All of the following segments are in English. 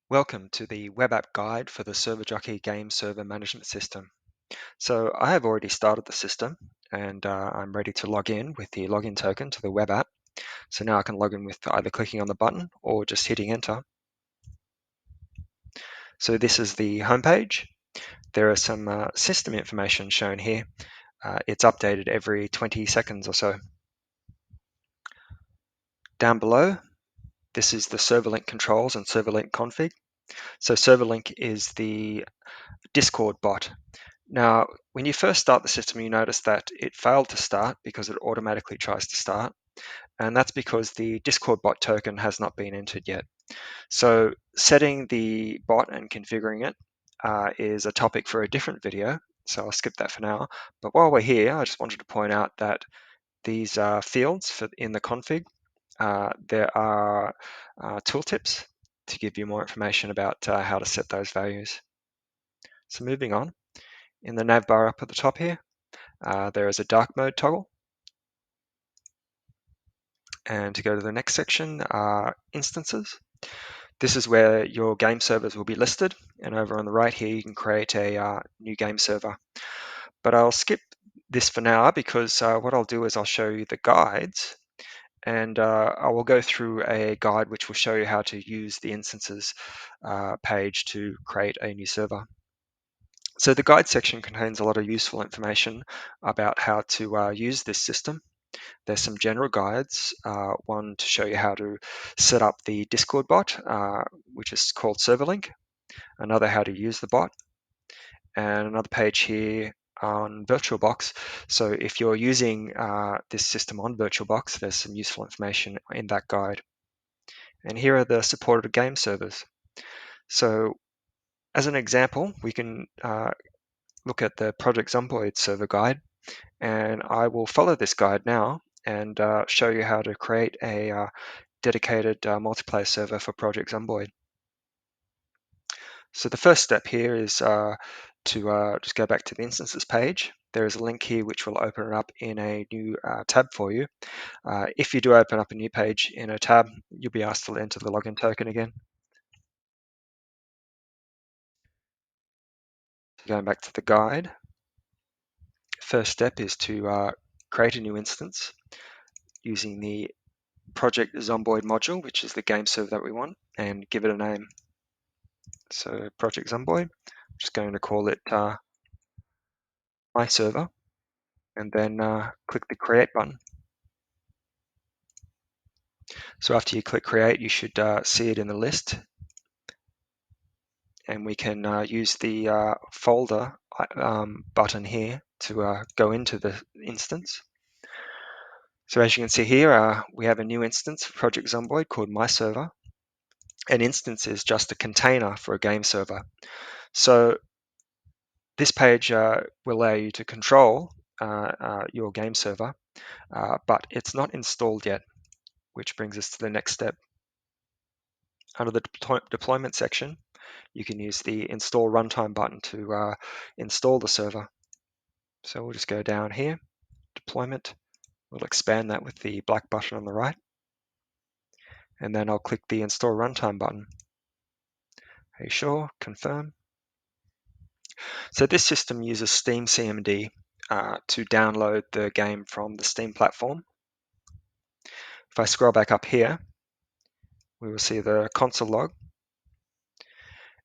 Welcome to the web app guide for the ServerJockey game server management system. So I have already started the system and I'm ready to log in with the login token to the web app. So now I can log in with either clicking on the button or just hitting enter. So this is the homepage. There are some system information shown here. It's updated every 20 seconds or so. Down below, this is the server link controls and server link config. So server link is the Discord bot. Now, when you first start the system, you notice that it failed to start because it automatically tries to start. And that's because the Discord bot token has not been entered yet. So setting the bot and configuring it is a topic for a different video. So I'll skip that for now. But while we're here, I just wanted to point out that these fields in the config, there are tooltips to give you more information about how to set those values. So moving on, in the nav bar up at the top here, there is a dark mode toggle. And to go to the next section, instances. This is where your game servers will be listed. And over on the right here, you can create a new game server. But I'll skip this for now because what I'll do is I'll show you the guides. And I will go through a guide which will show you how to use the instances page to create a new server. So the guide section contains a lot of useful information about how to use this system. There's some general guides, one to show you how to set up the Discord bot, which is called ServerLink, another how to use the bot, and another page here on VirtualBox. So if you're using this system on VirtualBox, there's some useful information in that guide. And here are the supported game servers. So as an example, we can look at the Project Zomboid server guide, and I will follow this guide now and show you how to create a dedicated multiplayer server for Project Zomboid. So the first step here is to just go back to the instances page. There is a link here which will open it up in a new tab for you. If you do open up a new page in a tab, you'll be asked to enter the login token again. Going back to the guide, first step is to create a new instance using the Project Zomboid module, which is the game server that we want, and give it a name. So Project Zomboid, I'm just going to call it my server, and then click the create button. So after you click create, you should see it in the list, and we can use the folder button here to go into the instance. So as you can see here, we have a new instance for Project Zomboid called my server. An instance is just a container for a game server. So this page will allow you to control your game server, but it's not installed yet, which brings us to the next step. Under the deployment section, you can use the install runtime button to install the server. So we'll just go down here, deployment. We'll expand that with the black button on the right. And then I'll click the install runtime button. Are you sure? Confirm. So this system uses Steam CMD to download the game from the Steam platform. If I scroll back up here, we will see the console log,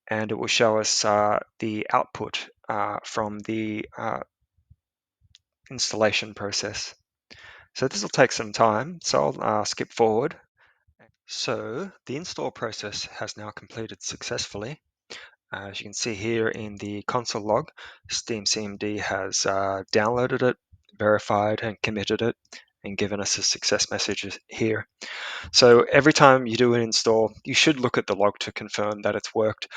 and it will show us the output from the installation process. So this will take some time, so I'll skip forward. So the install process has now completed successfully. As you can see here in the console log, Steam CMD has downloaded it, verified and committed it, and given us a success message here. So every time you do an install, you should look at the log to confirm that it's worked.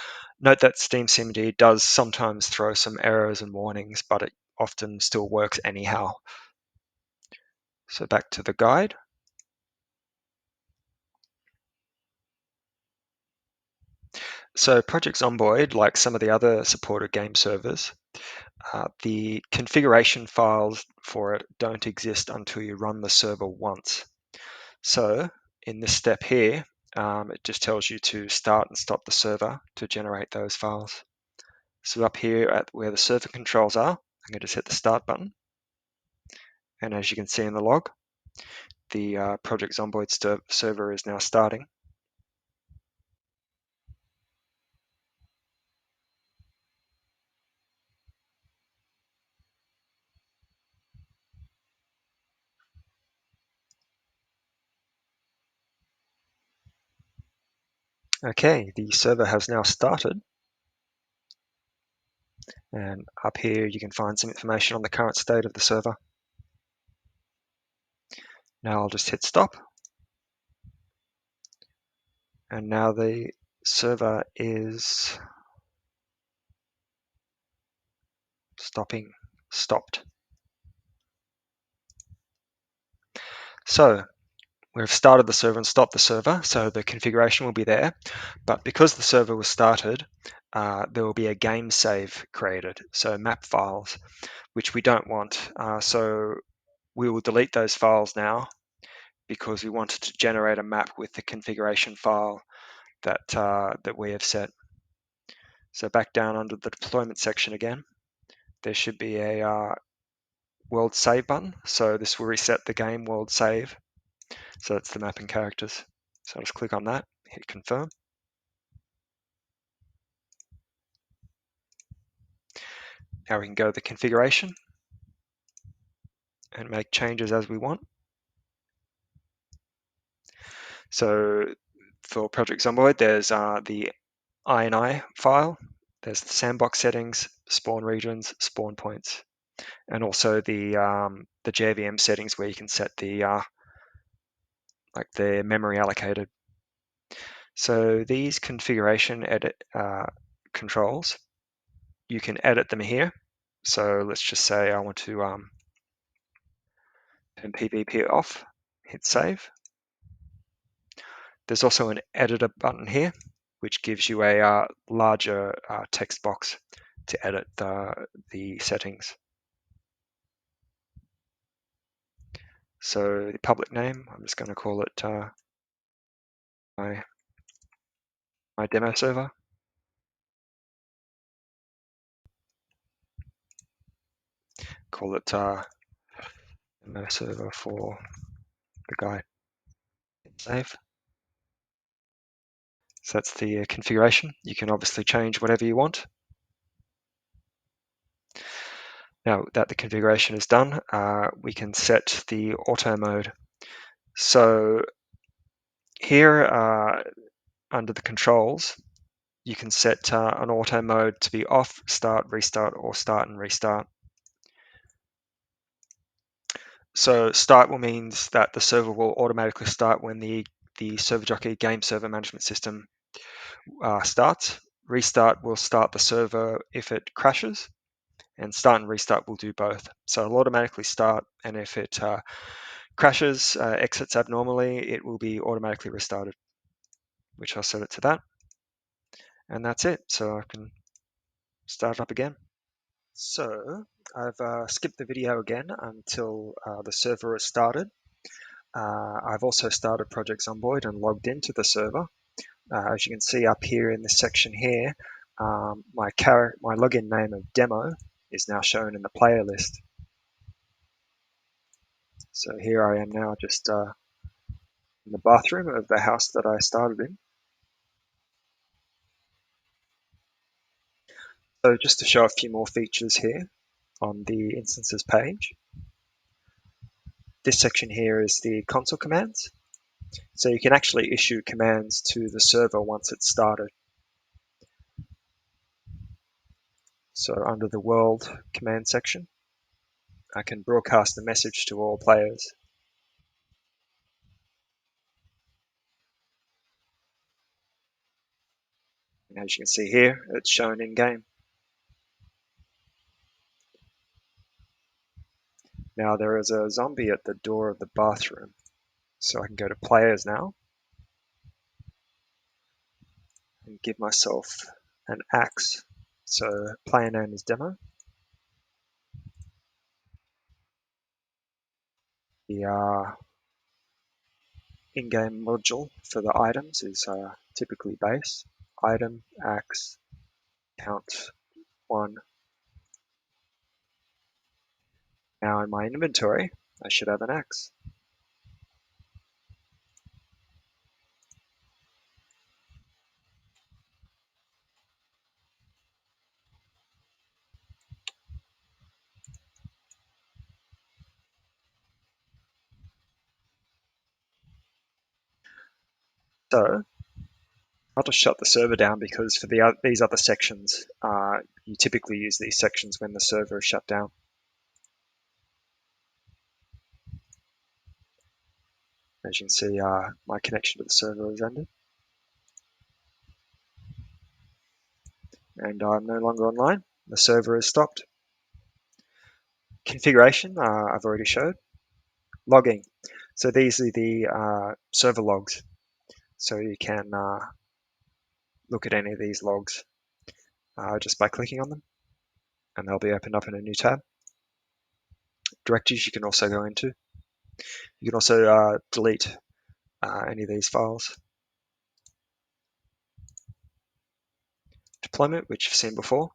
Note that Steam CMD does sometimes throw some errors and warnings, but it often still works anyhow. So back to the guide. So Project Zomboid, like some of the other supported game servers, the configuration files for it don't exist until you run the server once. So in this step here, it just tells you to start and stop the server to generate those files. So up here at where the server controls are, I'm going to just hit the start button. And as you can see in the log, the Project Zomboid server is now starting. Okay, the server has now started. And up here you can find some information on the current state of the server. Now I'll just hit stop. And now the server is stopped. So we've started the server and stopped the server, so the configuration will be there. But because the server was started, there will be a game save created, so map files, which we don't want. So we will delete those files now because we wanted to generate a map with the configuration file that we have set. So back down under the deployment section again, there should be a world save button. So this will reset the game world save. So that's the mapping characters. So I'll just click on that, hit confirm. Now we can go to the configuration and make changes as we want. So for Project Zomboid, there's the INI file, there's the sandbox settings, spawn regions, spawn points, and also the JVM settings where you can set the memory allocated. So these configuration edit controls, you can edit them here. So let's just say I want to turn PvP off, hit save. There's also an editor button here, which gives you a larger text box to edit the settings. So the public name, I'm just going to call it my demo server. Call it demo server for the guy. Hit save. So that's the configuration. You can obviously change whatever you want. Now that the configuration is done, we can set the auto mode. So here under the controls, you can set an auto mode to be off, start, restart, or start and restart. So start will means that the server will automatically start when the ServerJockey game server management system starts. Restart will start the server if it crashes, and start and restart will do both. So it'll automatically start, and if it crashes, exits abnormally, it will be automatically restarted, which I'll set it to that. And that's it. So I can start it up again. So I've skipped the video again until the server is started. I've also started Project Zomboid and logged into the server. As you can see up here in this section here, my login name of demo is now shown in the player list. So here I am now just in the bathroom of the house that I started in. So just to show a few more features here on the instances page. This section here is the console commands. So you can actually issue commands to the server once it's started. So under the world command section, I can broadcast a message to all players. And as you can see here, it's shown in game. Now there is a zombie at the door of the bathroom. So I can go to players now and give myself an axe. So player name is demo. The in-game module for the items is typically base, item, axe, count 1. Now in my inventory, I should have an axe. So I'll just shut the server down because for these other sections, you typically use these sections when the server is shut down. As you can see, my connection to the server has ended. And I'm no longer online. The server has stopped. Configuration, I've already showed. Logging. So these are the server logs. So you can look at any of these logs just by clicking on them, and they'll be opened up in a new tab. Directories you can also go into. You can also delete any of these files. Deployment, which you've seen before.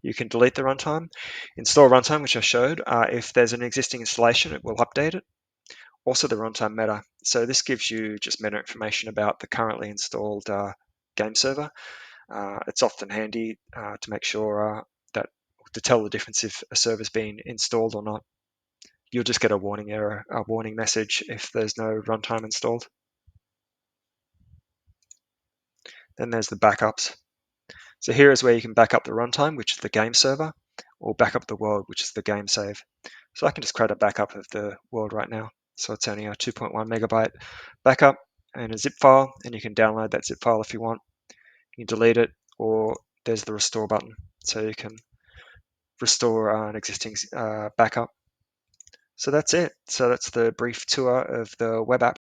You can delete the runtime. Install runtime, which I showed. If there's an existing installation, it will update it. Also the runtime meta. So this gives you just meta information about the currently installed game server. It's often handy to make sure to tell the difference if a server's been installed or not. You'll just get a warning error, a warning message if there's no runtime installed. Then there's the backups. So here is where you can back up the runtime, which is the game server, or back up the world, which is the game save. So I can just create a backup of the world right now. So it's only a 2.1 megabyte backup and a zip file, and you can download that zip file if you want. You can delete it, or there's the restore button. So you can restore an existing backup. So that's it. So that's the brief tour of the web app.